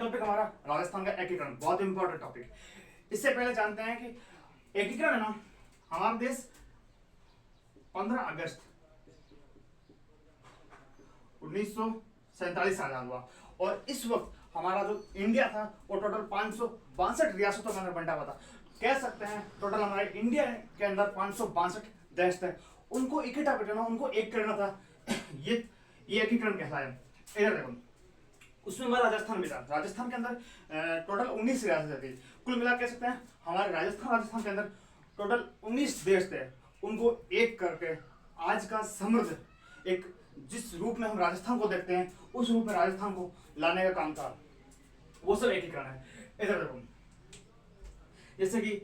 Topic हमारा राजस्थान का एकीकरण, बहुत इंपॉर्टेंट टॉपिक। इससे पहले जानते हैं कि एकीकरण है ना, हमारा देश 15 अगस्त 1947 से आजाद हुआ और इस वक्त हमारा जो इंडिया था वो टोटल 562 रियासतों के अंदर बंटा हुआ था। कह सकते हैं टोटल हमारे इंडिया के अंदर 562 देश थे, उनको इकट्ठा करना, उनको एक करना था। ये एकीकरण कहलाया। इधर देखो, उसमें हमारा राजस्थान भी था। राजस्थान के अंदर टोटल 19 रियासतें थी। कुल मिला कह सकते हैं हमारे राजस्थान के अंदर टोटल 19 देश थे, उनको एक करके आज का समृद्ध एक जिस रूप में हम राजस्थान को देखते हैं उस रूप में राजस्थान को लाने का काम था, वो सब एकीकरण है। इधर देखो, जैसे कि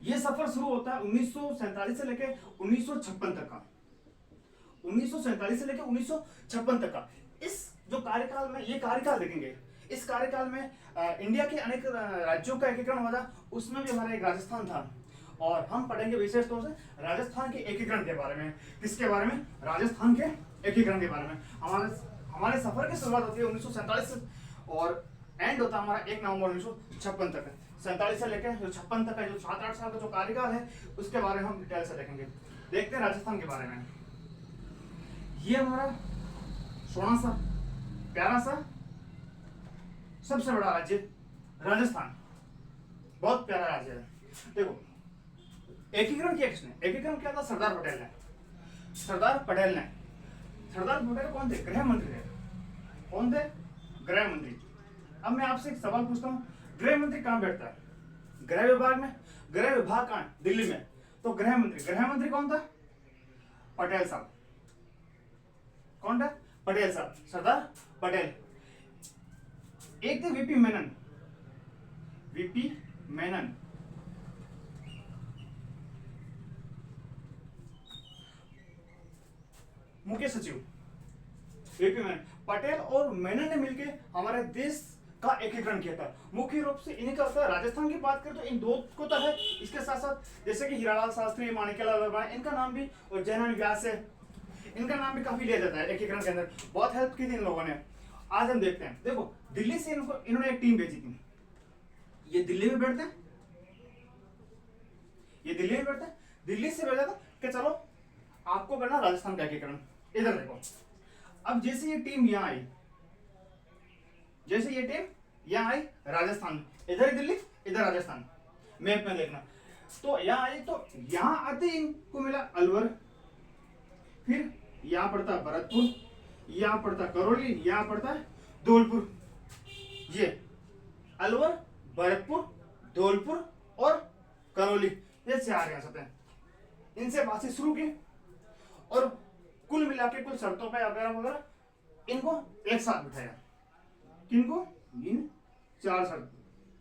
ये सफर शुरू होता है 1947 से लेकर 1956 तक का। 1947 से लेकर 1956 तक का इस जो कार्यकाल में, ये कार्यकाल देखेंगे, इस कार्यकाल में इंडिया के अनेक राज्यों का एकीकरण हुआ था, उसमें भी हमारा एक राजस्थान था। और हम पढ़ेंगे विशेष तौर से राजस्थान के एकीकरण के बारे में। किसके बारे में? राजस्थान के एकीकरण के बारे में। हमारे सफर की शुरुआत होती है 1947 से और एंड होता है हमारा 1 नवंबर 1956 तक। 47 से लेकर जो 56 तक है, जो 7-8 साल का जो कार्यकाल है, उसके बारे में हम डिटेल से देखेंगे। देखते हैं राजस्थान के बारे में। ये हमारा सोना सा प्यारा सा सबसे बड़ा राज्य राजस्थान, बहुत प्यारा राज्य है। देखो, एकीकरण किया किसने? एकीकरण किया था सरदार पटेल ने। सरदार पटेल कौन थे? गृह मंत्री थे। कौन थे? गृह मंत्री। अब मैं आपसे एक सवाल पूछता हूँ, गृह मंत्री कहाँ बैठता है? गृह विभाग में। गृह विभाग कहाँ? दिल्ली में। तो गृह मंत्री कौन था? पटेल साहब। कौन था? पटेल साहब, सरदार पटेल। एक थे वीपी मेनन। मुख्य सचिव वीपी मेनन। पटेल और मेनन ने मिलकर हमारे देश का एकीकरण किया था। मुख्य रूप से इन्हीं का होता है। राजस्थान की बात करें तो इन दो को तो है, इसके साथ साथ जैसे कि हीरालाल शास्त्री, माणिक्यलाल वर्मा, इनका नाम भी, और जयनारायण व्यास है, इनका नाम भी काफी लिया जाता है एकीकरण के अंदर। बहुत हेल्प की थी इन लोगों ने। आज हम देखते हैं, देखो दिल्ली से इन्होंने एक टीम भेजी थी। ये दिल्ली में बैठते हैं, दिल्ली से भेजा था कि चलो आपको करना राजस्थान का एकीकरण। इधर देखो, अब जैसे ये टीम यहाँ आई, राजस्थान, इधर दिल्ली, इधर राजस्थान, मैप में देखना। तो यहाँ आई, तो यहाँ आते इनको मिला अलवर, फिर यहाँ पड़ता भरतपुर, यहाँ पड़ता करौली, यहाँ पड़ता धौलपुर। ये अलवर, भरतपुर, धौलपुर और करौली, ये 4 रियासतें हैं। इनसे बातचीत शुरू की और कुल मिला के कुल शर्तों पे वगैरह इनको एक साथ बिठाया। किनको? इन 4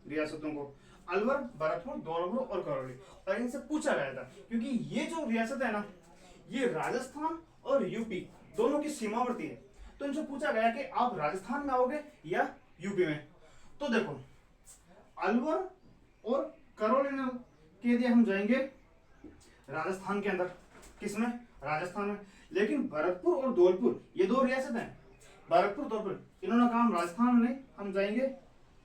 रियासतों को, अलवर, भरतपुर, धौलपुर और करौली। और इनसे पूछा गया था, क्योंकि ये जो रियासत है ना, ये राजस्थान और यूपी दोनों की सीमावर्ती है, तो इनसे पूछा गया कि आप राजस्थान में आओगे या यूपी में। तो देखो, अलवर और करौली के लिए हम जाएंगे राजस्थान के अंदर। किसमें? राजस्थान में। लेकिन भरतपुर और धौलपुर ये 2 रियासत हैं, भरतपुर, धौलपुर, इन्होंने कहा हम राजस्थान में नहीं, हम जाएंगे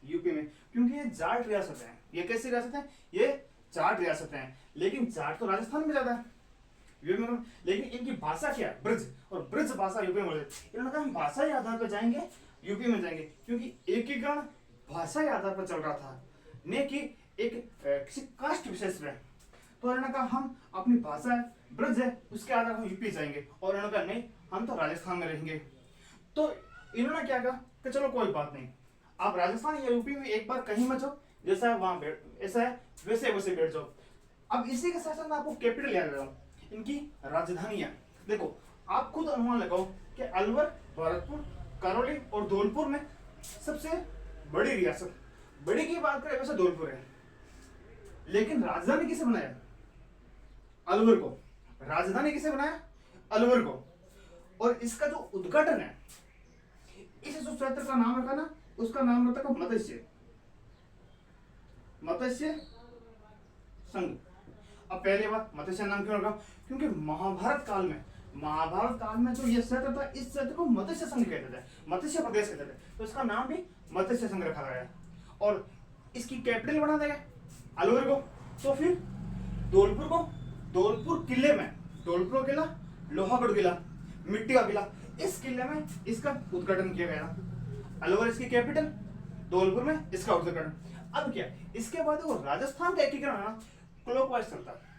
यूपी में, क्योंकि ये जाट रियासत है। ये कैसी रियासत है? ये जाट रियासत है। लेकिन जाट तो राजस्थान में ज्यादा है, यूपी में। लेकिन इनकी भाषा क्या है? ब्रज, और ब्रज भाषा यूपी में बोले। इन्होंने कहा हम भाषा के आधार पर जाएंगे, यूपी में जाएंगे, क्योंकि एकीकरण भाषा के आधार पर चल रहा था, न कि एक किसी कास्ट विशेष में। तो इन्होंने कहा हम अपनी भाषा है, ब्रज है, उसके आधार पर यूपी जाएंगे। और इन्होंने कहा नहीं, हम तो राजस्थान में रहेंगे। तो इन्होंने क्या कहा कि चलो कोई बात नहीं, आप राजस्थान या यूपी में एक बार कहीं मत जाओ, जैसा है वहां बैठ, ऐसा है वैसे बैठ जाओ। अब इसी के साथ साथ आपको कैपिटल याद रखो, इनकी राजधानियां। देखो, आप खुद अनुमान लगाओ कि अलवर, भरतपुर, करौली और धौलपुर में सबसे बड़ी रियासत, बड़ी की बात करें वैसे धौलपुर है, लेकिन राजधानी किसे बनाया? अलवर को। राजधानी किसे बनाया? अलवर को। और इसका जो उद्घाटन है, इस जो क्षेत्र का नाम रखा ना, उसका नाम रखा मत्स्य संघ। अब पहले बात, मत्स्य नाम क्यों रखा? क्योंकि महाभारत काल में जो ये क्षेत्र था, इस क्षेत्र को मत्स्य संघ कहते थे, मत्स्य प्रदेश कहते थे। तो इसका नाम भी मत्स्य संघ रखा गया और इसकी कैपिटल बना दिया अलवर को। तो फिर धौलपुर किले में, धौलपुर किला, लोहागढ़ किला, मिट्टी का किला, इस किले में इसका उद्घाटन किया गया। अलवर इसकी कैपिटल, धौलपुर में इसका उद्घाटन। अब क्या, इसके बाद वो राजस्थान का एकीकरण है ना क्लॉकवाइज चलता है।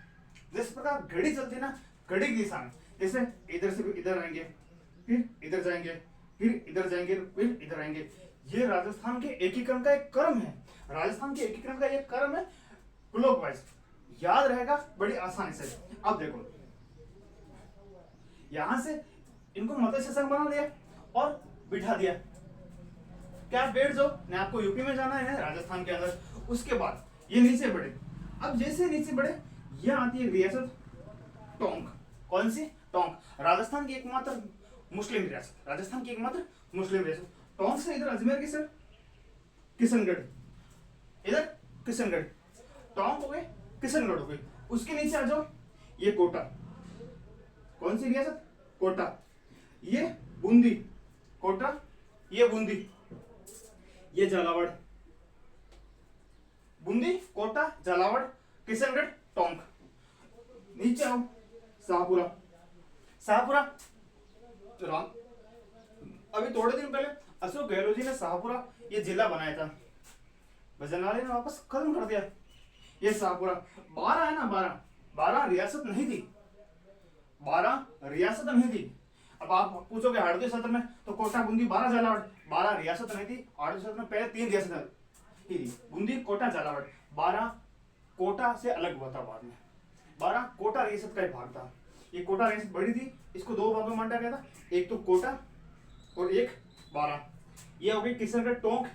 जिस प्रकार घड़ी चलती है ना, घड़ी की दिशा में, जैसे इधर से इधर आएंगे, फिर इधर जाएंगे, फिर इधर जाएंगे, फिर इधर आएंगे। ये राजस्थान के एकीकरण का एक क्रम है। राजस्थान के एकीकरण का एक क्रम है क्लॉकवाइज। याद रहेगा बड़ी आसानी से। अब देखो, यहां से इनको मत्स्य संघ बना दिया और बिठा दिया। क्या बैठ जाओ, ने आपको यूपी में जाना है, राजस्थान के अंदर। उसके बाद ये नीचे बढ़े। अब जैसे नीचे बढ़े, यह आती है रियासत टोंक। कौन सी? टोंक। राजस्थान की एकमात्र मुस्लिम रियासत, राजस्थान की एकमात्र मुस्लिम रियासत। टोंक से इधर अजमेर की सर किशनगढ़, इधर किशनगढ़, टोंक हो गए, किशनगढ़ हो गई। उसके नीचे आ जाओ, ये कोटा। कौन सी रियासत? कोटा। ये बूंदी, कोटा, ये बूंदी, ये झालावाड़। बूंदी, कोटा, झालावाड़, किशनगढ़, टोंक। नीचे आओ, शाहपुरा। शाहपुरा राम, अभी थोड़े दिन पहले अशोक गहलोत जी ने शाहपुरा ये जिला बनाया था, भजनलाल ने वापस खत्म कर दिया। ये शाहपुरा 12 है ना, 12 रियासत नहीं थी, 12 रियासत नहीं थी। अब आप पूछोगे हार्दवीय सत्र में, तो कोटा, बूंदी, 12, झालावाड़, 12 रियासत नहीं थी। हार्दवीय सत्र में पहले 3 रियासत ही थी, बूंदी, कोटा, झालावाड़। 12 कोटा से अलग हुआ था बाद में, 12 कोटा रियासत का एक भाग था। ये कोटा रियासत बड़ी थी, इसको 2 भागों में बांटा गया था, एक तो कोटा और एक 12। ये हो गई किशनगढ़, टोंक,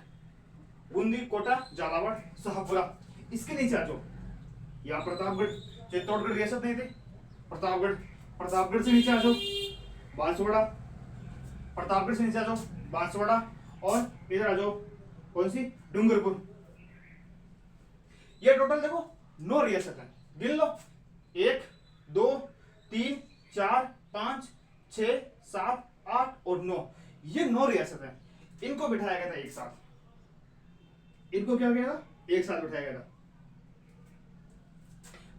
बूंदी, कोटा, झालावाड़, शाहपुरा। इसके नीचे आ जाओ, यहाँ प्रतापगढ़, चित्तौड़गढ़ रियासत नहीं थी, प्रतापगढ़। प्रतापगढ़ से नीचे आ जाओ, बांसवाड़ा। प्रतापगढ़ से नीचे आ जाओ, बांसवाड़ा। और इधर आ जाओ, कौन सी? डूंगरपुर। ये टोटल देखो 9 रियासत है, गिन लो। 1, 2, 3, 4, 5, 6, 7, 8 और 9। ये 9 रियासत है। इनको बिठाया गया था एक साथ। इनको क्या किया था? एक साथ बिठाया गया था।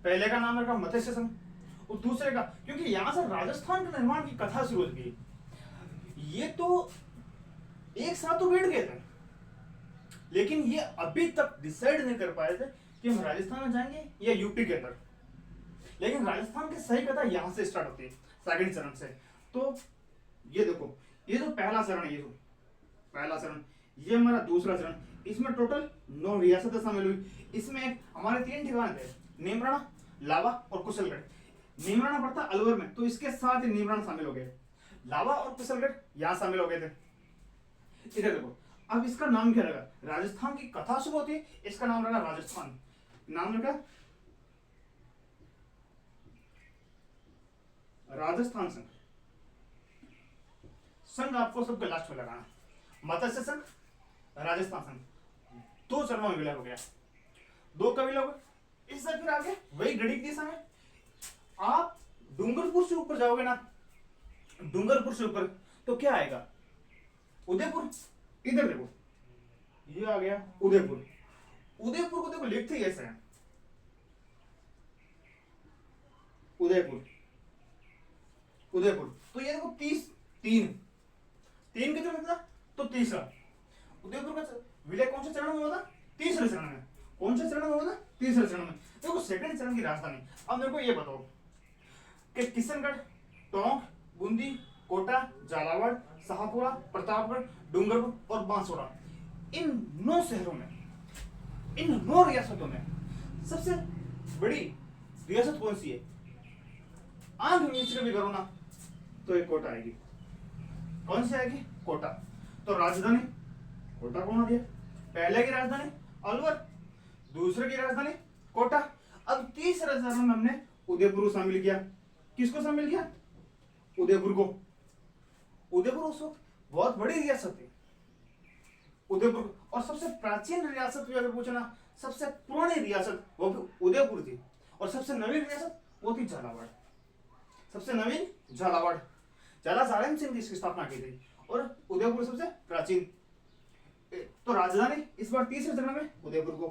पहले का नाम रखा मत्स्य संघ और दूसरे का, क्योंकि यहां से राजस्थान के निर्माण की कथा शुरू होती है। ये तो एक साथ तो बैठ गए थे, लेकिन ये अभी तक डिसाइड नहीं कर पाए थे कि हम राजस्थान में जाएंगे या यूपी के अंदर। लेकिन राजस्थान की सही कथा यहां से स्टार्ट होती है, सेकंड चरण से। तो ये देखो, ये जो पहला चरण है, ये जो पहला चरण, ये हमारा दूसरा चरण। इसमें टोटल 9 रियासतें शामिल हुई। इसमें हमारे 3 ठिकाने थे, नीमराणा, लावा और कुशलगढ़। नीमराणा पड़ता अलवर में, तो इसके साथ ही नीमराणा शामिल हो गए। लावा और कुशलगढ़ यहां शामिल हो गए थे। इधर देखो, अब इसका नाम क्या लगा? राजस्थान की कथा शुरू होती है, इसका नाम लगा राजस्थान। नाम लगा राजस्थान संघ। संघ आपको सबके लास्ट में लगाना, मत्स्य संघ, राजस्थान संघ। 2 चरणों में विलय हो गया, 2 का विलय हो गया। इससे फिर आगे वही घड़ी की दिशा में आप डूंगरपुर से ऊपर जाओगे ना, डूंगरपुर से ऊपर तो क्या आएगा? उदयपुर। इधर देखो, ये आ गया उदयपुर। उदयपुर को देखो लिखते ही ऐसे हैं, उदयपुर, उदयपुर। तो ये देखो 3 कितने में था? तो तीसरा। उदयपुर का विलय कौन से चरण में हुआ था? तीसरे चरण में। कौन से चरण में हुआ था? तीसरे चरण में। देखो सेकंड चरण की राजधानी। अब मेरे को ये बताओ कि किशनगढ़, टोंक, बूंदी, कोटा, झालावाड़, शाहपुरा, प्रतापगढ़, डूंगरपुर और बांसवाड़ा, इन 9 शहरों में, इन 9 रियासतों में सबसे बड़ी रियासत कौन सी है? आंध्र नीच भी करो ना, तो एक कोटा आएगी। कौन सी आएगी? कोटा। तो राजधानी कोटा कौन दिया? पहले की राजधानी अलवर, दूसरे की राजधानी कोटा। अब तीसरे चरण में हमने उदयपुर को शामिल किया। किसको शामिल किया? उदयपुर को। उदयपुर उस वक्त बहुत बड़ी रियासत थी, उदयपुर। और सबसे प्राचीन रियासत भी अगर पूछना, सबसे पुरानी रियासत वो भी उदयपुर थी। और सबसे नवीन रियासत वो थी झालावाड़। सबसे नवीन झालावाड़। झाला साड़ेम सिंह की इसकी स्थापना की थी और उदयपुर सबसे प्राचीन। तो राजधानी इस बार तीसरे चरण में उदयपुर को,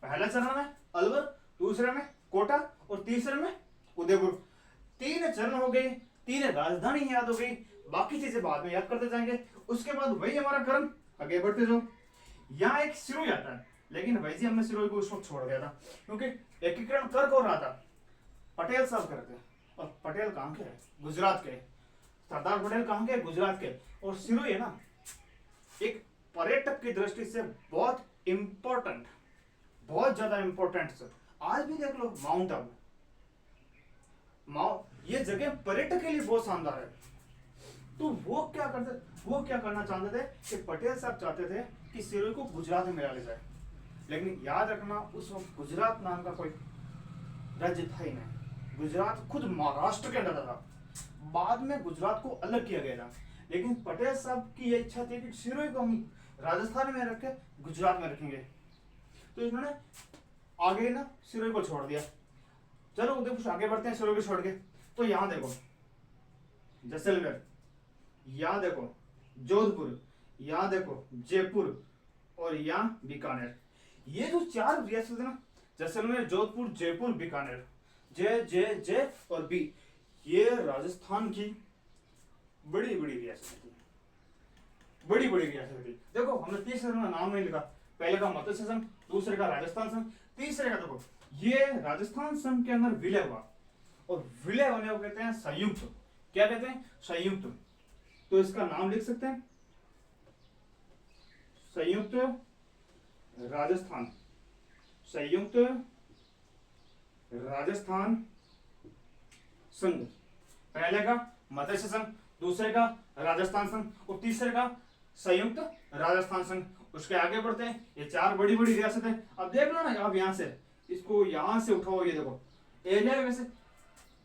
पहला चरण में अलवर, दूसरे में कोटा और तीसरे में उदयपुर। 3 चरण हो गए, 3 राजधानी याद हो गई, बाकी चीजें बाद में याद करते जाएंगे। उसके बाद वही हमारा क्रम, आगे बढ़ते जाओ। यहाँ एक सिरोही आता है, लेकिन भाई जी हमने सिरोही को उस वक्त छोड़ दिया था क्योंकि एकीकरण कर कौन रहा था, पटेल साहब कर रहे थे। और पटेल कहाँ के हैं? गुजरात के। सरदार पटेल कहाँ के? गुजरात के। और सिरोही है ना, एक पर्यटक की दृष्टि से बहुत इंपॉर्टेंट, बहुत ज्यादा इंपॉर्टेंट सर। आज भी देख लो माउंट आबू, ये जगह पर्यटक के लिए बहुत शानदार है। तो वो क्या करना चाहते थे कि पटेल साहब चाहते थे कि सिरोही को गुजरात में मिला ले जाए, लेकिन याद रखना उस वक्त गुजरात नाम का कोई राज्य था ही नहीं। गुजरात खुद महाराष्ट्र के अंदर था, बाद में गुजरात को अलग किया गया था। लेकिन पटेल साहब की यह इच्छा थी कि सिरोही को हम राजस्थान में रख के गुजरात में रखेंगे, तो इन्होंने आगे ना सिरोही को छोड़ दिया। चलो उदयपुर आगे बढ़ते हैं सिरोही को छोड़ के। तो यहाँ देखो जैसलमेर, यहाँ देखो जोधपुर, यहाँ देखो जयपुर और यहाँ बीकानेर। ये जो 4 रियासत है ना, जैसलमेर, जोधपुर, जयपुर, बीकानेर, जय और बी, ये राजस्थान की बड़ी बड़ी रियासत थी, बड़ी बड़ी रियासत थी। देखो हमने तीसरे का नाम नहीं लिखा, पहले का मत्स्य संघ, दूसरे का राजस्थान संघ, तीसरे का देखो ये राजस्थान संघ के अंदर विलय हुआ, और विलय होने को कहते हैं संयुक्त। क्या कहते हैं? संयुक्त। तो इसका नाम लिख सकते हैं संयुक्त राजस्थान, संयुक्त राजस्थान संघ। पहले का मत्स्य संघ, दूसरे का राजस्थान संघ और तीसरे का संयुक्त राजस्थान संघ। उसके आगे बढ़ते हैं, ये 4 बड़ी बड़ी रियासत है। अब देख लो ना, अब यहां से इसको यहां से उठाओ, ये देखो एरिया वैसे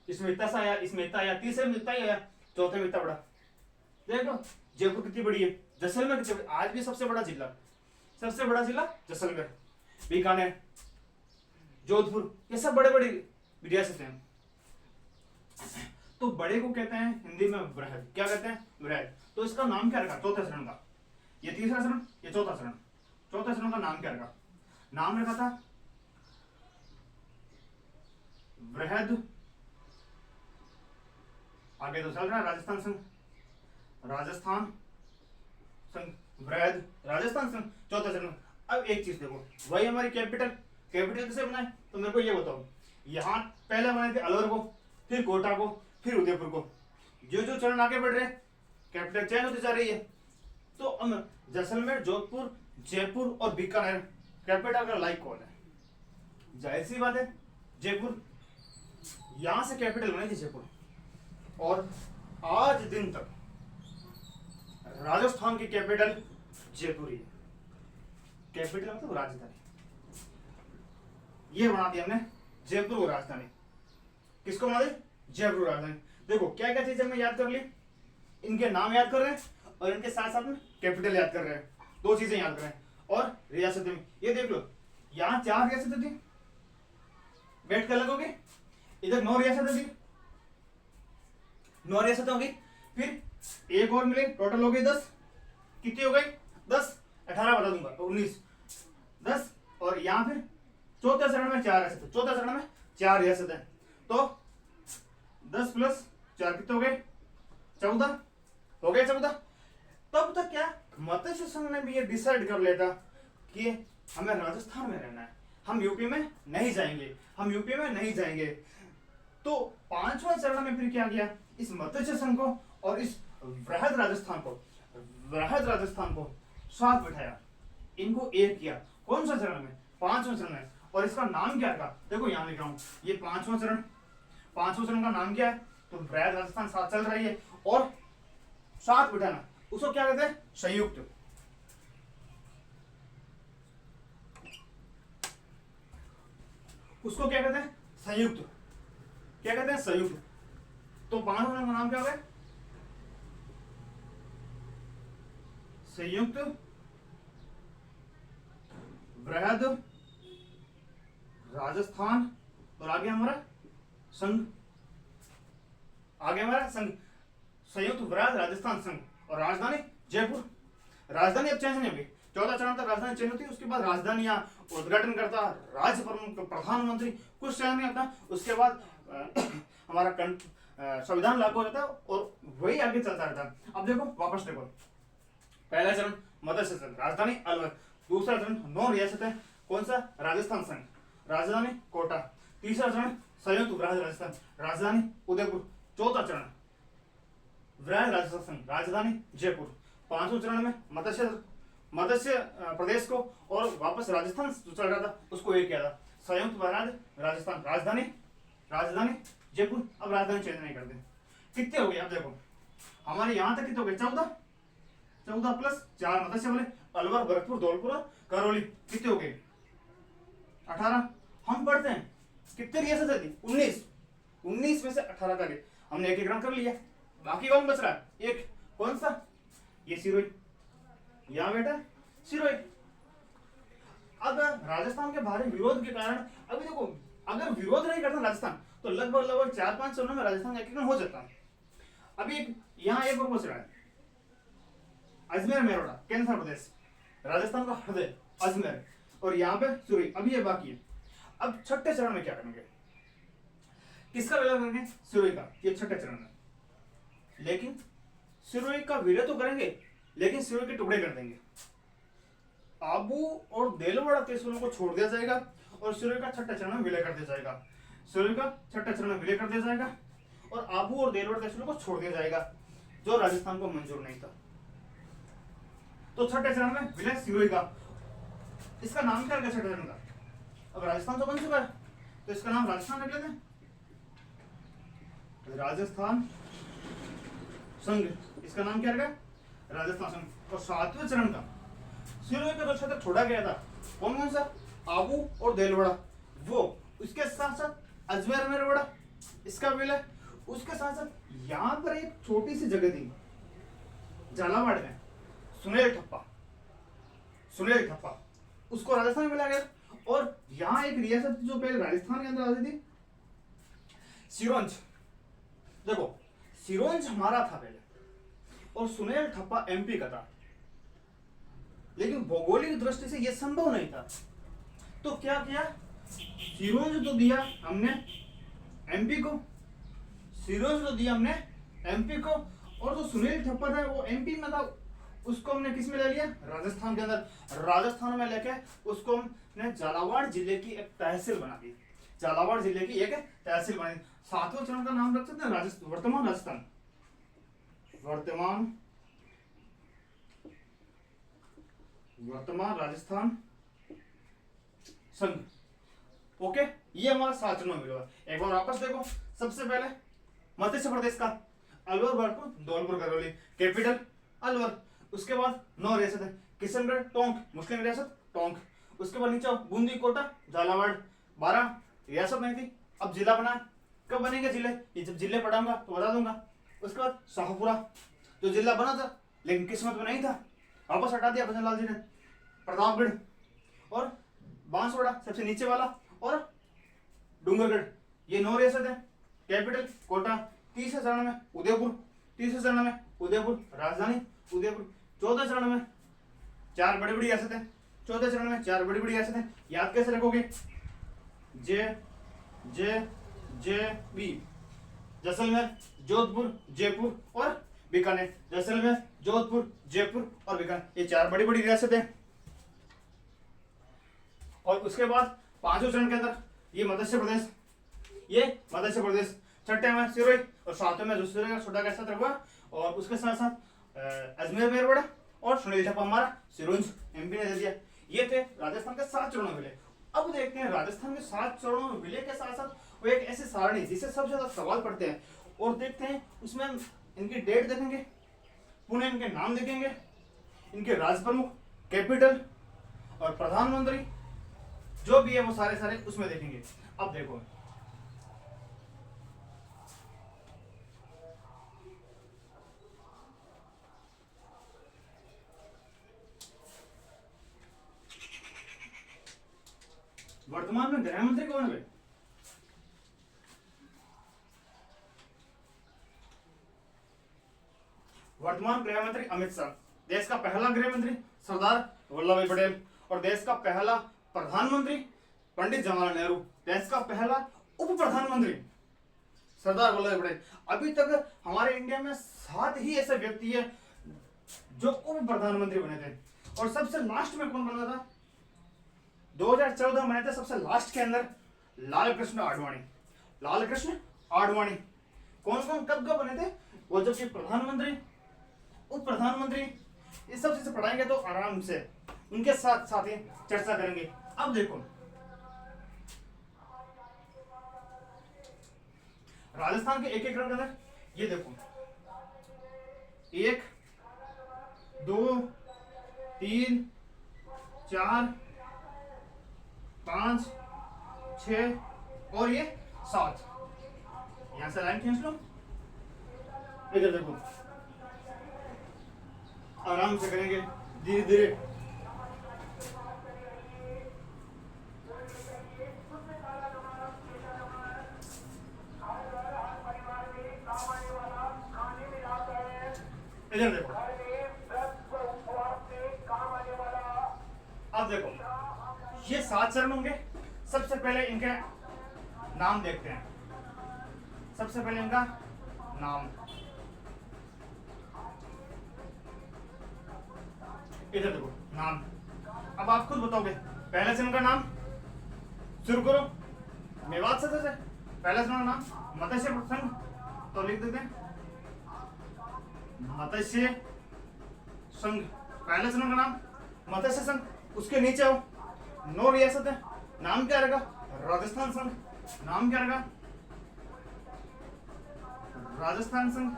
इसमें इतना सा आया, इसमें इतना आया, तीसरे में इतना ही आया, चौथे में इतना बड़ा। देख लो जयपुर कितनी बड़ी है, जैसलमेर कितनी बड़ी, आज भी सबसे बड़ा जिला जैसलमेर, बीकानेर, जोधपुर, ये सब बड़े बड़े रियासतें हैं। तो बड़े को कहते हैं हिंदी में बृहद। क्या कहते हैं? बृहद। तो इसका नाम क्या रखा चौथे चरण का? ये तीसरा चरण, ये चौथा चरण। चौथा चरण का नाम क्या रखा? नाम रखा था बृहद। आगे तो चल रहा है राजस्थान संघ, राजस्थान संघ, बृहद राजस्थान संघ, चौथा चरण। अब एक चीज देखो, वही हमारी कैपिटल कैसे बनाए, तो मेरे को ये बताओ। यहाँ पहले बनाए थे अलवर को, फिर कोटा को, फिर उदयपुर को। जो जो चरण आगे बढ़ रहे हैं कैपिटल चेंज होती जा रही है। तो जैसलमेर, जोधपुर, जयपुर और बीकानेर कैपिटल का लाइक कौन है? जाहिर सी बात है जयपुर। यहां से कैपिटल बनी थी जयपुर, और आज दिन तक राजस्थान की कैपिटल जयपुर ही है। कैपिटल मतलब राजधानी, ये बना दिया हमने जयपुर को राजधानी। किसको बना दी? जयपुर राजधानी। देखो क्या क्या चीजें हमने याद कर ली, इनके नाम याद कर रहे हैं और इनके साथ साथ में कैपिटल याद कर रहे हैं, 2 चीजें याद कर रहे हैं। और रियासतें, ये देख लो यहाँ 4 रियासतें थी, बैठ के अलग हो गई, इधर 9 रियासतें थी, 9 रियासतें हो गई, फिर एक और मिले, टोटल हो गई 10। कितनी हो गई? 10, 18 बता दूंगा, 19, 10। और यहाँ फिर चौथे चरण में 4 रियासतें, चौथे चरण में 4 रियासतें, तो 10 + 4 कितने हो गए? 14 हो गए, 14। तब तक क्या मत्स्य संघ ने भी ये डिसाइड कर लेता कि हमें राजस्थान में रहना है, हम यूपी में नहीं जाएंगे, हम यूपी में नहीं जाएंगे। तो 5वें चरण में फिर क्या किया, इस मत्स्य संघ को और इस वृहद राजस्थान को साथ बिठाया, इनको एक किया। कौन सा चरण में? 5वें चरण में। और इसका नाम क्या रखा? देखो यहां लिख रहा हूं, ये 5वां चरण। 5वें चरण का नाम क्या है? तो वृहद राजस्थान साथ चल रही है, और साथ बिठाना उसको क्या कहते हैं? संयुक्त। उसको क्या कहते हैं? संयुक्त। क्या कहते हैं? संयुक्त। तो 5वें चरण का नाम क्या हो गया? संयुक्त वृहद राजस्थान, और आगे हमारा संघ, आगे हमारा संघ, संयुक्त वृहद राजस्थान संघ। और राजधानी जयपुर। राजधानी अब चेंज नहीं होगी, 14 चरण तक राजधानी चयन होती है, उसके बाद राजधानी या उद्घाटन करता राज्य प्रमुख प्रधानमंत्री कुछ चयन नहीं होता, उसके बाद हमारा संविधान लागू हो जाता है और वही आगे चलता रहता है। अब देखो वापस देखो, पहला चरण मत्स्य संघ राजधानी अलवर, दूसरा चरण 9 रियासतें कौन सा राजस्थान संघ राजधानी कोटा, तीसरा चरण संयुक्त राज्य राजस्थान राजधानी उदयपुर, चौथा चरण वृहद राजस्थान संघ राजधानी जयपुर, पांचवें चरण में मत्स्य प्रदेश को और वापस राजस्थान चल रहा था उसको एक किया था संयुक्त राज्य राजस्थान राजधानी जयपुर। अब राजधानी चेंज नहीं करते, कितने हो गए अब देखो हमारे यहाँ तक कितने हो गए 14 प्लस 4 मत्स्य वाले अलवर गोरखपुर धौलपुर और करौली कितने हो गए 18। हम पढ़ते हैं कितने रियासत थी 19 में से 18 का गए हमने एक रन कर लिया, बाकी कौन बच रहा है एक कौन सा ये सिरोही, यहाँ बेटा सिरोही। अब राजस्थान के भारी विरोध के कारण अभी देखो अगर विरोध नहीं करता राजस्थान तो लगभग 4-5 चरणों में राजस्थान का एकीकरण हो जाता। अभी यहाँ एक और बच रहा है अजमेर मेरठ केंद्र प्रदेश राजस्थान का हृदय अजमेर और यहाँ पे सिरोही, अभी ये बाकी है। अब छठे चरण में क्या करेंगे, किसका विलय करेंगे सिरोही का, ये छठे चरण में, लेकिन सिरोही का विलय तो करेंगे लेकिन सिरोही के टुकड़े कर देंगे, आबू और देलवाड़ा तहसीलों को छोड़ दिया जाएगा और सिरोही का छठे चरण में विलय कर दिया जाएगा, सिरोही का छठे चरण में विलय कर दिया जाएगा और आबू और देलवाड़ा तहसीलों को छोड़ दिया जाएगा जो राजस्थान को मंजूर नहीं था। तो छठे चरण में विलय सिरोही का, इसका नाम क्या रखा छठे चरण का, अब राजस्थान तो बन चुका है तो इसका नाम राजस्थान रख लेते हैं, राजस्थान संघ, इसका नाम क्या रखा राजस्थान संघ। और सातवें चरण का सिरोही का जो क्षेत्र छोड़ा गया था कौन कौन सा आबू और देलवाड़ा, वो उसके साथ साथ अजमेर मेरवाड़ा इसका विलय, उसके साथ साथ यहाँ पर एक छोटी सी जगह थी झालावाड़ में सुनेल ठप्पा उसको राजस्थान में मिला गया और यहाँ एक रियासत जो पहले राजस्थान के अंदर आती थी सिरोंज, देखो सिरोंज हमारा था पहले और सुनेल ठप्पा एमपी का था, लेकिन भौगोलिक दृष्टि से यह संभव नहीं था तो क्या किया सिरोंज तो दिया हमने एमपी को, सिरोंज तो दिया हमने एमपी को और जो सुनील ठप्पा था वो एमपी में था उसको हमने किस में ले लिया राजस्थान के अंदर, राजस्थान में लेके उसको हमने झालावाड़ जिले की एक तहसील बना दी, झालावाड़ जिले की एक तहसील बना दी। सातवें चरण का नाम रख सकते हैं वर्तमान राजस्थान, वर्तमान राजस्थान संघ। ओके ये हमारा 7 चरणों में हुआ। एक बार वापस देखो, सबसे पहले मध्य प्रदेश का अलवर गोरखपुर धौलपुर करौली कैपिटल अलवर, उसके बाद 9 रियासत है किशनगढ़ टोंक मुस्लिम रियासत टोंक, उसके बाद नीचे बूंदी कोटा झालावाड़ 12 रियासत नहीं थी, अब जिला बना, कब बनेंगे जिले, ये जब जिले पढ़ाऊंगा तो बता दूंगा। उसके बाद शाहपुरा जो जिला बना था लेकिन किस्मत में नहीं था वापस हटा दिया भजन लाल जी ने, प्रतापगढ़ और बांसवाड़ा सबसे नीचे वाला और डूंगरगढ़, ये 9 रियासत है कैपिटल कोटा। तीसरे चरण में उदयपुर राजधानी उदयपुर। चौथे चरण में 4 बड़ी बड़ी रियासतें, चौथे चरण में 4 बड़ी बड़ी रियासतें, याद कैसे रखोगे जे बी, जैसलमेर जोधपुर जयपुर और बीकानेर, जैसलमेर जोधपुर जयपुर और बीकानेर, ये 4 बड़ी बड़ी रियासतें। और उसके बाद 5वें चरण के अंदर ये मध्य प्रदेश, छठे में सिरोही और 7वें में जो सिरोही का छोटा कैसा हुआ और उसके साथ साथ अजमेर मेरवाड़ा और सुनील ठप्पा हमारा सिरोंज एमपी ने दे दिया। ये थे राजस्थान के 7 चरणों में विलय। अब देखते हैं राजस्थान के 7 चरणों में विलय के साथ साथ वो एक ऐसी सारणी जिससे सबसे ज्यादा सवाल पढ़ते हैं और देखते हैं उसमें हम इनकी डेट देखेंगे, पुनः इनके नाम देखेंगे, इनके राज्य प्रमुख कैपिटल और प्रधानमंत्री जो भी है वो सारे उसमें देखेंगे। अब देखो वर्तमान में गृह मंत्री कौन है, वर्तमान गृह मंत्री अमित शाह, देश का पहला गृह मंत्री सरदार वल्लभ भाई पटेल। और देश का पहला प्रधानमंत्री पंडित जवाहरलाल नेहरू। देश का पहला उप प्रधानमंत्री सरदार वल्लभ भाई पटेल। अभी तक हमारे इंडिया में 7 ही ऐसे व्यक्ति है जो उप प्रधानमंत्री बने थे। और सबसे लास्ट में कौन बना था? 2014 में बने थे सबसे लास्ट के अंदर लाल कृष्ण आडवाणी। लाल कृष्ण आडवाणी कौन कौन कब कब बने थे? वो जब कि प्रधानमंत्री, उप प्रधानमंत्री, इस सब चीजें पढ़ाएंगे तो आराम से उनके साथ साथ ही चर्चा करेंगे। अब देखो राजस्थान के एक एक रंग अंदर ये देखो 1 2 3 4 5 6 और ये 7। यहां से लाइन खींच लो, इधर देखो आराम से करेंगे धीरे धीरे। इधर देखो, अब देखो ये 7 चरण होंगे। सबसे पहले इनके नाम देखते हैं। सबसे पहले इनका नाम, इधर देखो नाम। अब आप खुद बताओगे पहले चरण का नाम। शुरू करो मेवात से। पहले चरण का नाम मत्स्य संघ, तो लिख देते हैं मत्स्य संघ। पहले चरण का नाम मत्स्य संघ। उसके नीचे आओ 9 रियासत है, नाम क्या रहेगा? राजस्थान संघ। नाम क्या रहेगा? राजस्थान संघ।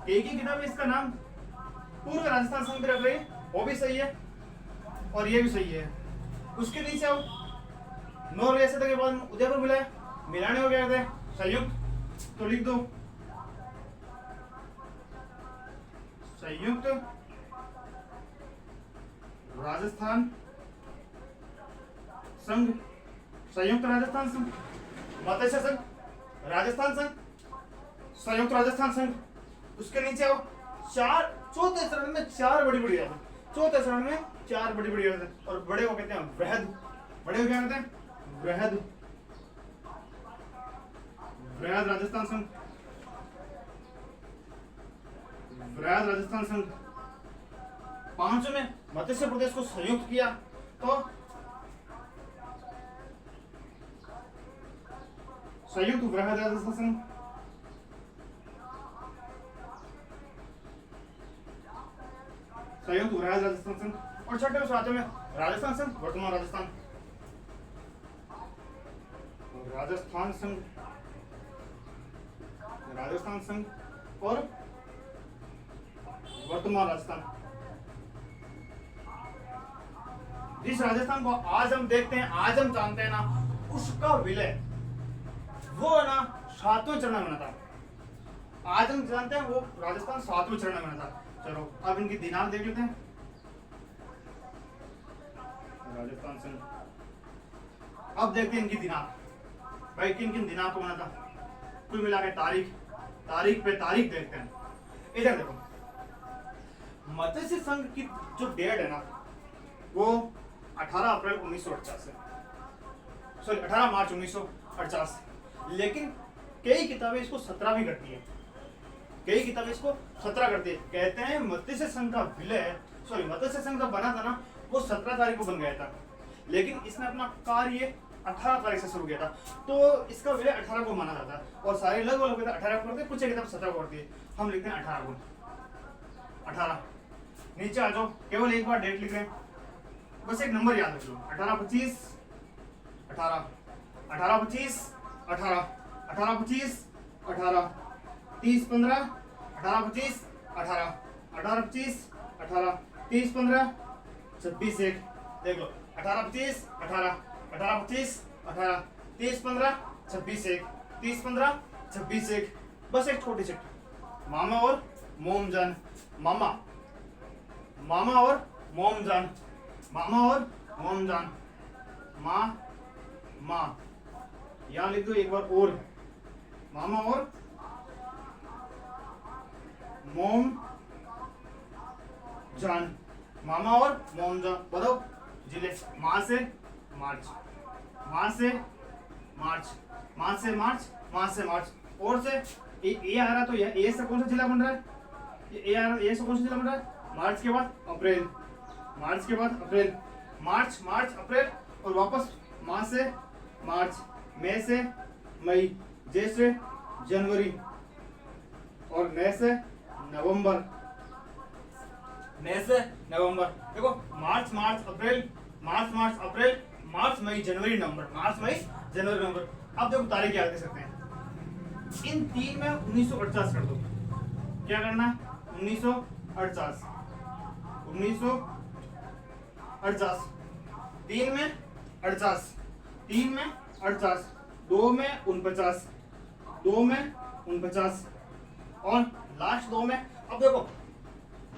एक ही किताब है इसका नाम पूर्व राजस्थान संघ रख रही, वो भी सही है और ये भी सही है। उसके नीचे आओ 9 रियासत के बाद उदयपुर मिला है, मिलाने हो गया थे संयुक्त, तो लिख दो संयुक्त राजस्थान संघ। संयुक्त राजस्थान संघ, मत्स्य संघ, राजस्थान संघ, संयुक्त राजस्थान संघ। उसके नीचे आओ चौथे चरण में 4 बड़ी बड़ी रियासत। चौथे चरण में 4 बड़ी बड़ी रियासत और बड़े को कहते हैं वृहद। बड़े को क्या कहते हैं? वृहद। वृहद राजस्थान संघ, वृहद राजस्थान संघ। 5 में मध्य प्रदेश को संयुक्त किया तो संयुक्त वृहद राजस्थान संघ। संयुक्त वृहद राजस्थान संघ। और छठे और सातवें में राजस्थान संघ, वर्तमान राजस्थान, राजस्थान संघ, राजस्थान संघ और वर्तमान राजस्थान। जिस राजस्थान को आज हम देखते हैं, आज हम जानते हैं ना, उसका विलय वो है ना 7वें चरण में बना था। आज हम जानते हैं वो राजस्थान 7वें चरण में बना था। चलो अब इनकी दिनांक देख लेते हैं। राजस्थान संघ। अब देखते हैं इनकी दिनांक, भाई किन किन दिनांक को बना था, कुल मिला के तारीख पे तारीख देखते हैं। इधर देखो मत्स्य संघ की जो डेट है ना वो 18 अप्रैल 1948 है, सॉरी 18 मार्च 1948। लेकिन कई किताबें इसको 17 भी करती है, कई किताबें इसको 17 करती है। कहते हैं मत्स्य संघ का विलय, सॉरी मत्स्य संघ जब बना था ना वो 17 तारीख को बन गया था, लेकिन इसने अपना कार्य 18 तारीख से शुरू किया था, तो इसका विलय 18 को माना जाता है। और सारे लगभग 18 को करते हैं, कुछ किताब 17 को करती है, हम लिखते हैं 18 को। 18 नीचे आ जाओ, केवल एक बार डेट लिख रहे हैं, बस एक नंबर याद रख लो। 18-25 18 18-25 18 18-25 18 30-15 18-25 18 18-25 18 30-15 26-1 देख लो 18-25 18 18-25 18 30-15 26-1 30-15 26-1। बस एक छोटी सी मामा और मोमजान, मामा मामा और मोमजान, मामा और मोमजान, माँ माँ यहां लिख दो एक बार और, मामा और मोम जान। मामा और मोहनजा बताओ जिले। मार्च से मार्च, मार्च से मार्च, मार्च से मार्च, मार्च से मार्च। और से ए आ रहा तो यह ए से कौन सा जिला बन रहा है? ये ए आ रहा, ए से कौन सा जिला बन रहा है? मार्च के बाद अप्रैल, मार्च के बाद अप्रैल, मार्च मार्च अप्रैल और वापस मार्च से मार्च, मई से मई, जे से जनवरी और नए से नवंबर, नए से नवंबर। देखो मार्च मार्च अप्रैल, मार्च मार्च अप्रैल, मार्च मई जनवरी नवंबर, मार्च मई जनवरी नवंबर। अब देखो तारीख याद कर सकते हैं। इन तीन में 1948 कर दो। क्या करना है? 1948, 1948, तीन में 48, तीन में 48, दो में 49, दो में 49 और लास्ट दो में। अब देखो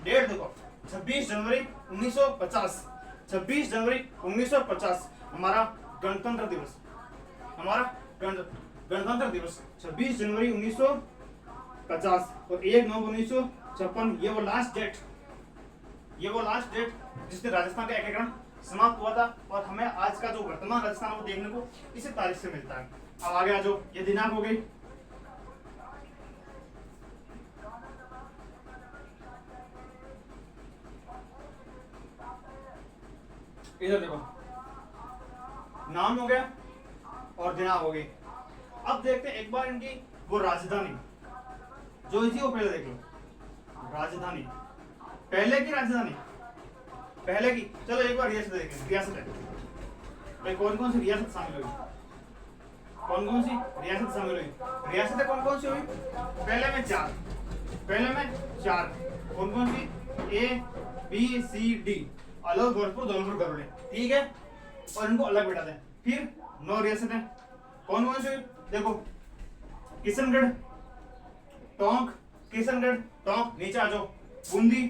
डेट देखो 26 जनवरी 1950, 26 जनवरी 1950 हमारा गणतंत्र दिवस, हमारा गणतंत्र दिवस 26 जनवरी 1950 और 1 नवंबर 1956। ये वो लास्ट डेट, ये वो लास्ट डेट जिससे राजस्थान का एकीकरण समाप्त हुआ था। और हमें आज का जो वर्तमान राजस्थान वो देखने को इसी तारीख से मिलता है। अब आगे आ जाओ, ये दिनांक हो गई। इधर देखो नाम हो गया और दिनांक हो गई। अब देखते हैं एक बार इनकी वो राजधानी जो थी वो पहले देख लो। राजधानी पहले की राजधानी, पहले की। चलो एक बार रियासत देखें। रियासत है भाई, कौन कौन सी रियासत शामिल हुई? कौन कौन सी रियासत शामिल हुई? रियासतें कौन कौन सी हुई? पहले में चार, पहले में चार। कौन कौन सी? ए बी सी डी, अलग गोरखपुर धौलपुर गरुड़, ठीक है। और इनको अलग बिठा दें। फिर 9 रियासतें कौन कौन सी? देखो किशनगढ़, टोंक, किशनगढ़ टोंक, नीचे आ जाओ बूंदी,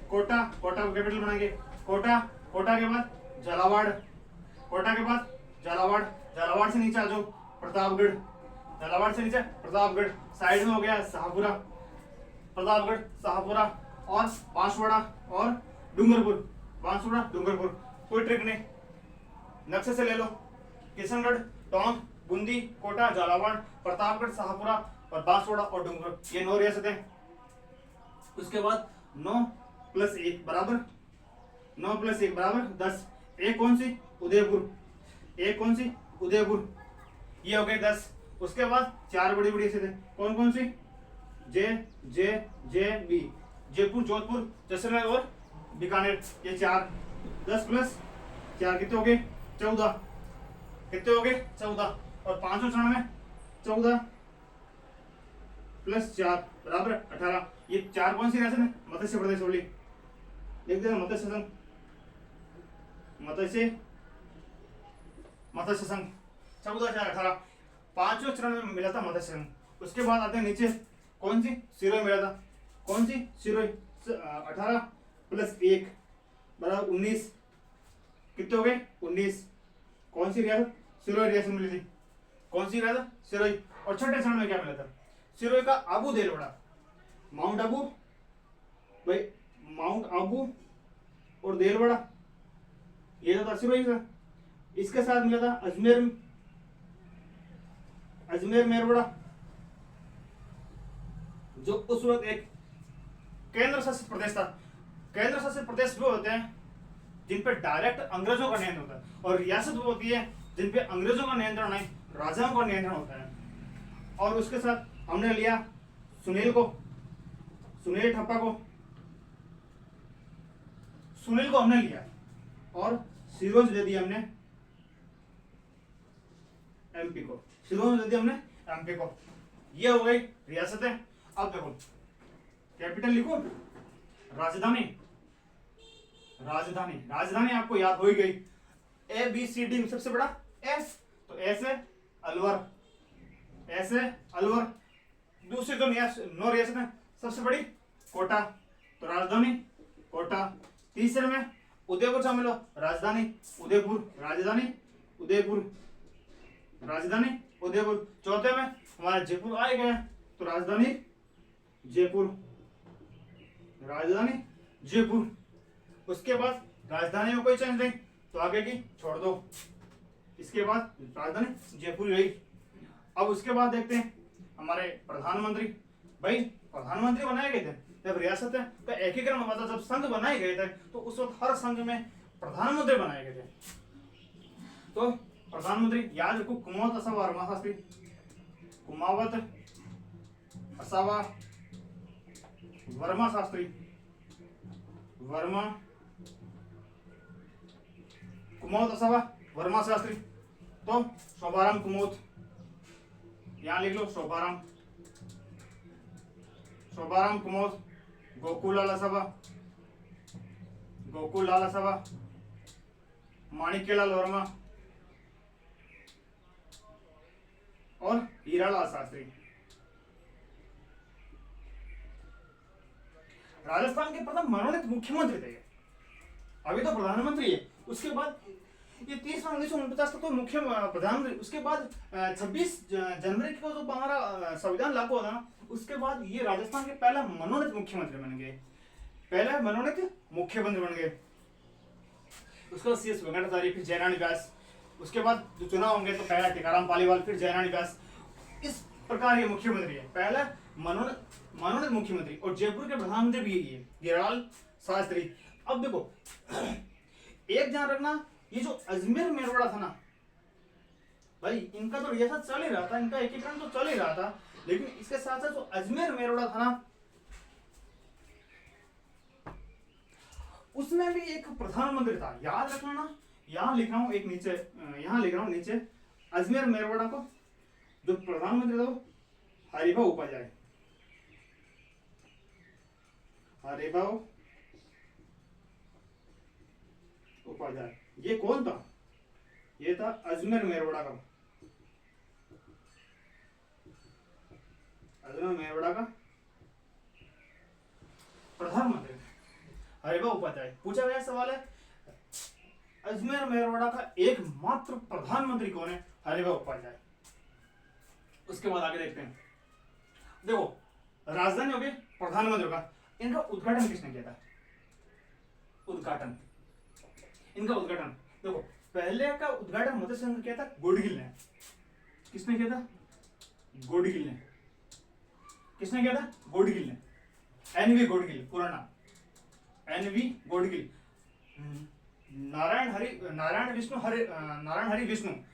कोटा, कोटा को कैपिटल बनाएंगे, कोटा, कोटा के बाद झालावाड़, कोटा के बाद झालावाड़, झालावाड़ से नीचे आ जाओ प्रतापगढ़, झालावाड़ से नीचे प्रतापगढ़, साइड में हो गया शाहपुरा, प्रतापगढ़ शाहपुरा और बांसवाड़ा और डूंगरपुर, बांसवाड़ा डूंगरपुर। कोई ट्रिक नहीं, नक्शे से ले लो। किशनगढ़, टोंक, बूंदी, कोटा, झालावाड़, प्रतापगढ़, शाहपुरा और बांसवाड़ा और डूंगरपुर, ये 9 रियासतें। उसके बाद 9 + 1 बराबर 9 + 1 बराबर 10। एक कौन सी? उदयपुर, एक कौन सी? उदयपुर, ये हो गए 10। उसके बाद 4 बड़ी बड़ी रियासतें कौन कौन सी? जे जे जे बी, जयपुर, जोधपुर, जैसलमेर और बीकानेर, ये 4। 10 + 4 कितने हो गए? 14। कितने हो गए? 14। और 500 में 14 + 4 बराबर 18। ये 4 कौन सी रियासत है? मत्स्य प्रदेश वाली, लिख देना मत्स्य संघ, मत्स्य संघ 14 4 18। 5वें चरण में मिला था मत्स्य संघ। उसके बाद आते हैं नीचे कौन सी? सिरोही मिला था। कौन सी? सिरोही। 18 + 1 बराबर 19। कितने हो गए? 19। कौन सी रियासत? सिरोही रियासत मिली थी। कौन सी रियासत? सिरोही। और छठे चरण में क्या मिला था? सिरोही का आबू देलवाड़ा, माउंट आबू भाई, माउंट आबू और देलवाड़ा, ये जो था सिरोही का। इसके साथ मिला था अजमेर, अजमेर मेरवाड़ा, जो उस वक्त एक केंद्र शासित प्रदेश था। केंद्र शासित प्रदेश वो होते हैं जिन पे डायरेक्ट अंग्रेजों का नियंत्रण होता है, और रियासत वो होती है जिन पे अंग्रेजों का नियंत्रण नहीं, राजाओं का नियंत्रण होता है। और उसके साथ हमने लिया सुनील को, सुनील ठप्पा को, सुनील को हमने लिया और सिरोज दे दिया हमने एमपी को, सिरोज दे दिया हमने एमपी को। ये हो गई रियासतें। अब देखो कैपिटल लिखो, राजधानी, राजधानी, राजधानी आपको याद हो ही गई। ए बी सी डी में सबसे बड़ा एस, तो ऐसे अलवर, ऐसे अलवर। दूसरी जो 9 रियासत है सबसे बड़ी कोटा, तो राजधानी कोटा। तीसरे में उदयपुर शामिल हो, राजधानी उदयपुर, राजधानी उदयपुर, राजधानी उदयपुर। चौथे में हमारा जयपुर आ गया, तो राजधानी जयपुर, राजधानी जयपुर। उसके बाद राजधानी में कोई चेंज नहीं, तो आगे की छोड़ दो। इसके बाद राजधानी जयपुर रही। अब उसके बाद देखते हैं हमारे प्रधानमंत्री। भाई प्रधानमंत्री बनाए गए थे जब रियासत का एकीकरण हुआ था, जब संघ बनाए गए थे, तो उस वक्त हर संघ में प्रधानमंत्री बनाए गए थे। तो प्रधानमंत्री याद रखो, कुमावत असावा वर्मा शास्त्री, कुमावत असावा वर्मा शास्त्री, वर्मा कुमावत असावा वर्मा शास्त्री। तो शोभाराम कुमावत, यहां लिख लो शोभाराम, शोभाराम कुमावत। गोकुलाल असावा, गोकुलाल असावा, माणिक्यलाल वर्मा और हीरालाल शास्त्री। राजस्थान के प्रथम मनोनीत मुख्यमंत्री थे, अभी तो प्रधानमंत्री है। उसके बाद ये 30 तक तो मुख्य प्रधानमंत्री। उसके बाद 26 जनवरी को जो हमारा संविधान लागू होता ना, उसके बाद ये राजस्थान के पहला मनोनीत मुख्यमंत्री बन गए, पहला मनोनीत मुख्यमंत्री बन गए। उसके बाद CS वेंकटाचार्य, फिर जयरानी व्यास। उसके बाद जो चुनाव होंगे तो पहला टीकाराम पालीवाल, फिर जयरानी व्यास। इस प्रकार ये मुख्यमंत्री है, पहला मनोनीत मुख्यमंत्री। और जयपुर के प्रधानमंत्री भी यही है, हीरालाल शास्त्री। अब देखो एक ध्यान रखना, ये जो अजमेर मेरवाड़ा था ना भाई, इनका तो रियासत चल ही रहा था, इनका एकीकरण तो चल ही रहा था, लेकिन इसके साथ साथ जो अजमेर मेरवाड़ा था ना, उसमें भी एक प्रधानमंत्री था। याद रखना ना, यहां लिख रहा हूं एक नीचे, यहां लिख रहा हूं नीचे, अजमेर मेरवाड़ा को जो प्रधानमंत्री था वो हरिभाऊ उपाध्याय, हरिभाऊ उपाध्याय। ये कौन था? ये था अजमेर मेरवाड़ा का, अजमेर मेरवाड़ा का प्रधानमंत्री हरिभाऊ उपाध्याय। पूछा गया सवाल है अजमेर मेरवाड़ा का एकमात्र प्रधानमंत्री कौन है? हरिभाऊ उपाध्याय। उसके बाद आगे देखते हैं। देखो राजधानी हो गई, प्रधानमंत्री का, इनका उद्घाटन किसने किया था? उद्घाटन, इनका उद्घाटन देखो, पहले का उद्घाटन मत्स्य संघ किया था गोडगिल ने। किसने किया था? गोडगिल ने। किसने किया था? गोडगिल ने। NV गोडगिल, पुराना NV गोडगिल, नारायण हरि विष्णु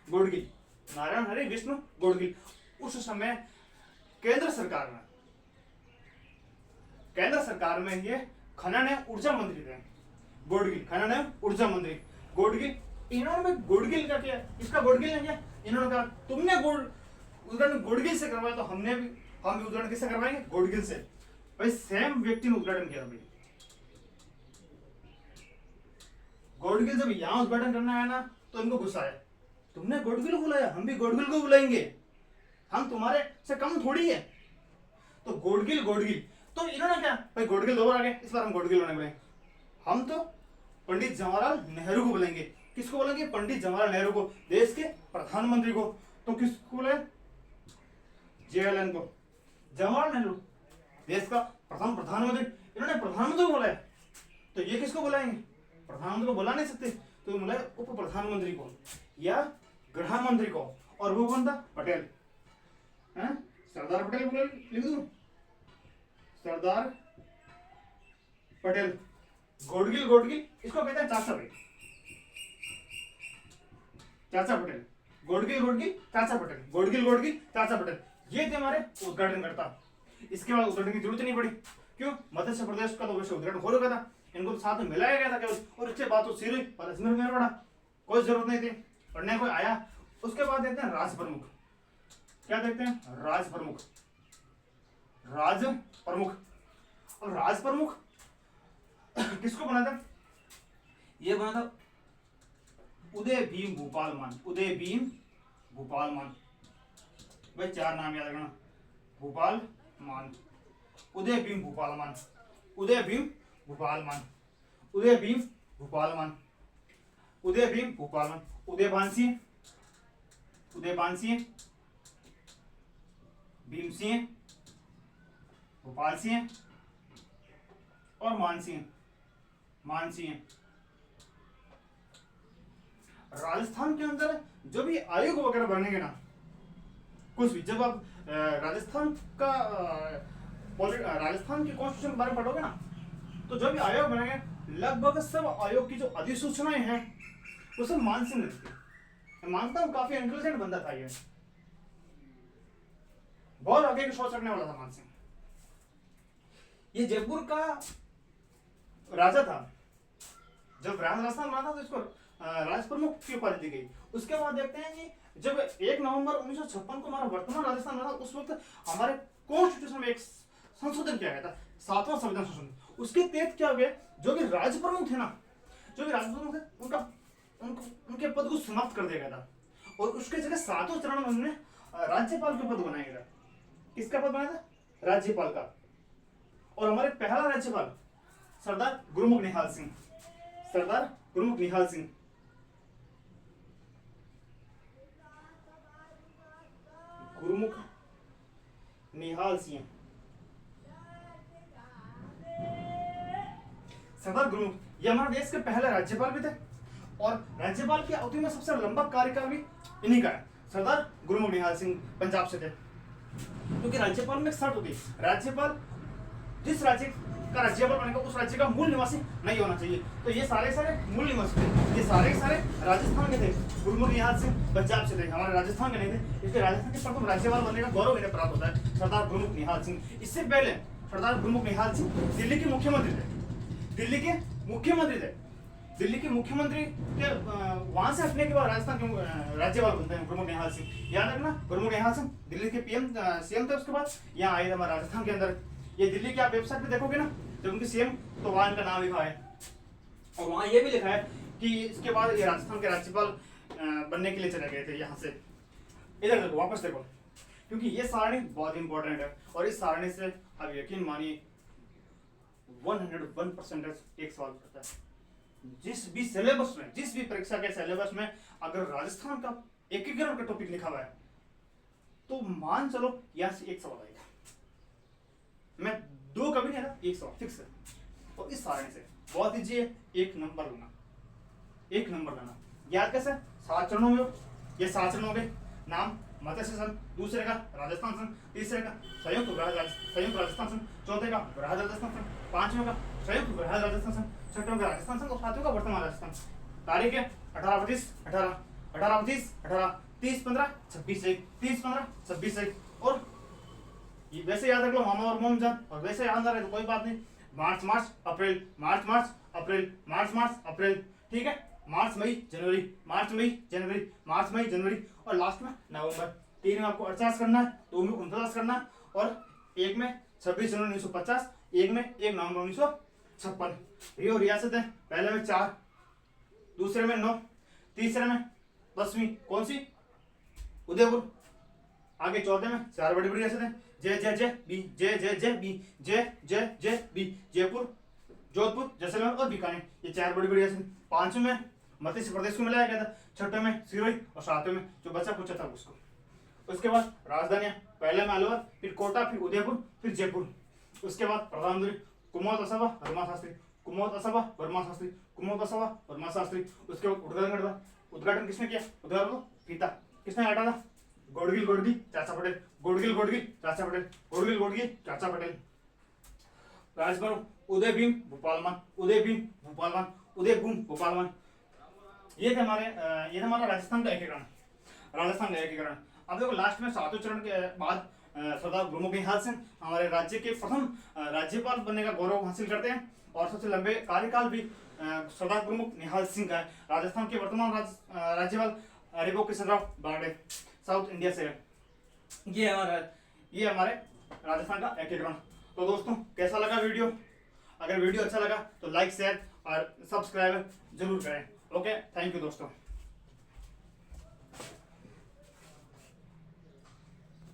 गोडगिल, नारायण हरि विष्णु गोडगिल। उस समय केंद्र सरकार में ये खनन एवं ऊर्जा मंत्री थे गोडगिल, खनन एवं ऊर्जा मंत्री गोडगिल। इन्होंने गोडगिल का किया, इसका गोडगिल ने किया। इन्होंने कहा तुमने उद्घाटन गोडगिल से करवाया, तो हम भी उद्घाटन किससे करवाएंगे? गोडगिल से। भाई सेम व्यक्ति ने उद्घाटन किया। भाई गोडगिल जब यहां उद्घाटन करना आया ना, तो इनको गुस्सा आया, तुमने गोडगिल को बुलाया, हम भी गोडगिल को बुलाएंगे, हम तुम्हारे से कम थोड़ी है। तो गोडगिल तो इन्होंने क्या, भाई गोडगिल 2 बार आ गए, इस बार हम गोडगिल होने बुलाएंगे। हम तो पंडित जवाहरलाल नेहरू को बुलाएंगे। किसको बोलेंगे? पंडित जवाहरलाल नेहरू को, देश के प्रधानमंत्री को। तो किसको बोले? JLN को, जवाहरलाल नेहरू, देश का प्रथम प्रधानमंत्री। इन्होंने प्रधानमंत्री को बुलाया, तो ये किसको बुलाएंगे? प्रधानमंत्री को बुला नहीं सकते, तो बुलाए उप प्रधानमंत्री को या गृह मंत्री को। और वो कौन था? पटेल, सरदार पटेल बोले, लिख दूं सरदार पटेल। गोडगिल इसको कहते हैं चाचा भाई, चाचा पटेल। गोडगिल चाचा पटेल, गोडगिल चाचा पटेल, ये थे हमारे उद्घाटन करता। इसके बाद उद्घाटन की जरूरत नहीं पड़ी, क्यों? मध्य प्रदेश का तो वैसे उद्घाटन हो रखा था, इनको तो साथ में मिलाया गया था केवल, और इसके बाद तो सिर और अजमेर मेरवाड़ा, कोई जरूरत नहीं थी पढ़ने को आया। उसके बाद देखते हैं राज प्रमुख। क्या देखते हैं? राज प्रमुख। और राज प्रमुख किसको बना था? ये बना था उदय भीम भूपाल मान। भाई 4 नाम याद रखना, भूपाल मान, उदय भीम भूपाल मान, उदय भीम भूपाल मान, उदय सिंह, भीम सिंह, भोपाल सिंह और मान सिंह। मानसिंह। राजस्थान के अंदर जो भी आयोग वगैरह बनेंगे ना, कुछ भी, जब आप राजस्थान के कॉन्स्टिट्यूशन के बारे में पढ़ोगे ना, तो जो भी आयोग बनेंगे लगभग सब आयोग की जो अधिसूचनाएं हैं वो सब मानसिंह ने लिखी। मैं मानता हूँ काफी इंटेलिजेंट बंदा था ये, बहुत आगे की सोच रखने वाला था मानसिंह। ये जयपुर का राजा था। जब राजस्थान बना था तो इसको राज प्रमुख की उपाधि दी गई। उसके बाद देखते हैं कि जब 1 नवंबर 1956 को हमारा वर्तमान राजस्थान बना, उस वक्त हमारे कॉन्स्टिट्यूशन में एक संशोधन किया गया था, 7वां संविधान संशोधन। उसके तहत क्या हो गया, जो भी राज प्रमुख थे ना, जो भी राज प्रमुख थे उनके पद को समाप्त कर दिया गया था, और उसके जगह 7वें चरण में उन्होंने राज्यपाल का पद बनाया गया। किसका पद बनाया था? राज्यपाल का। और हमारे पहला राज्यपाल सरदार गुरुमुख निहाल सिंह, सरदार गुरुमुख निहाल सिंह। गुरुमुख निहाल सिंह, सरदार गुरुमुख, ये हमारे देश के पहले राज्यपाल भी थे, और राज्यपाल की अवधि में सबसे लंबा कार्यकाल भी इन्हीं का है। सरदार गुरुमुख निहाल सिंह पंजाब से थे। क्योंकि राज्यपाल में एक शर्त होती है, राज्यपाल जिस राज्य का राज्यपाल बनेगा उस राज्य का मूल निवासी नहीं होना चाहिए। तो ये सारे मूल निवासी थे, ये सारे राजस्थान के थे। गुरुमुख निहाल सिंह पंजाब से थे, हमारे राजस्थान के नहीं थे, इसलिए राजस्थान के प्रथम राज्यपाल बनने का गौरव इन्हें प्राप्त होता है, सरदार गुरुमुख निहाल सिंह। इससे पहले सरदार गुरुमुख निहाल सिंह दिल्ली के मुख्यमंत्री थे। दिल्ली के मुख्यमंत्री के वहां से हटने के बाद राजस्थान के राज्यपाल बनते हैं गुरुमुख निहाल सिंह। याद रखना, गुरुमुख निहाल सिंह दिल्ली के सीएम थे। उसके बाद यहाँ आए थे हमारे राजस्थान के अंदर। ये दिल्ली की आप वेबसाइट पे देखोगे ना, जब उनकी सीएम, तो वहां इनका नाम लिखा है, और वहां ये भी लिखा है कि इसके बाद ये राजस्थान के राज्यपाल बनने के लिए चले गए थे यहाँ से। इधर देखो, वापस देखो, क्योंकि ये सारणी बहुत इंपॉर्टेंट है, और इस सारणी से अब यकीन मानिए 101% एक सवाल करता है। जिस भी सिलेबस में, जिस भी परीक्षा के सिलेबस में अगर राजस्थान का एकीकरण का टॉपिक लिखा हुआ है, तो मान चलो यहां से एक सवाल आएगा। मैं 2 कभी नहीं आता, 1 सवाल फिक्स है। और इस सारणी से बहुत दीजिए 1 नंबर लाना, 1 नंबर लाना। याद कैसे? 7 चरणों में, ये 7 चरण हो गए। नाम मत्स्य संघ, दूसरे का राजस्थान संघ, तीसरे का संयुक्त राजस्थान संघ, चौथे का वृहद राजस्थान संघ, 5वें का संयुक्त वृहद राजस्थान संघ, 6वें का राजस्थान संघ, और 7वें का वर्तमान राजस्थान। तारीख है 18-25, 18-25, 18, 30-15, 26-1, 30-15, 26-1। और वैसे याद रख लो मामा और मोमजान, और वैसे याद ना रहे तो कोई बात नहीं। मार्च अप्रैल, मार्च अप्रैल, मार्च अप्रैल, ठीक है। मार्च मई जनवरी, मार्च मई जनवरी, मार्च मई जनवरी, और लास्ट में नवंबर। 3 में आपको 48 करना है, 2 में 49 करना है, और 1 में 26 जनवरी 1950, 1 में 1 नवंबर 1956। रियो रियासत है, पहले में 4, दूसरे में 9, तीसरे में 10वीं कौन सी? उदयपुर। आगे चौथे में 4 बड़ी बड़ी रियासत है, जयपुर, जोधपुर, जैसलमेर और बीकानेर, ये 4 बड़ी बड़ी रियासत। 5वें में मध्य प्रदेश को मिलाया गया था, 6वें में सिरोही, और 7वें में जो बचा कुछ था उसको। उसके बाद राजधानियां, पहले में अलवर, फिर कोटा, फिर उदयपुर, फिर जयपुर। उसके बाद प्रधानमंत्री कुमोद असावा वर्मा शास्त्री, कुमोद असावा वर्मा शास्त्री, कुमोद असावा वर्मा शास्त्री। उसके बाद उद्घाटन था, उद्घाटन किसने किया? उद्घाटन फीता किसने काटा था? गोडगिल चाचा पटेल, गोडगिल चाचा पटेल, गोडगिल चाचा पटेल। राजभवन उदयभीम भोपालवन। ये थे हमारा राजस्थान का एकीकरण। अब देखो लास्ट में 7वें चरण के बाद सरदार गुरुमुख निहाल सिंह हमारे राज्य के प्रथम राज्यपाल बनने का गौरव हासिल करते हैं, और सबसे लंबे कार्यकाल भी सरदार गुरुमुख निहाल सिंह का है। राजस्थान के वर्तमान राज्यपाल रिबो किशन राव बारडे, साउथ इंडिया से है। ये हमारे राजस्थान का एकीकरण। तो दोस्तों कैसा लगा वीडियो? अगर वीडियो अच्छा लगा तो लाइक, शेयर और सब्सक्राइब जरूर करें। ओके, थैंक यू दोस्तों।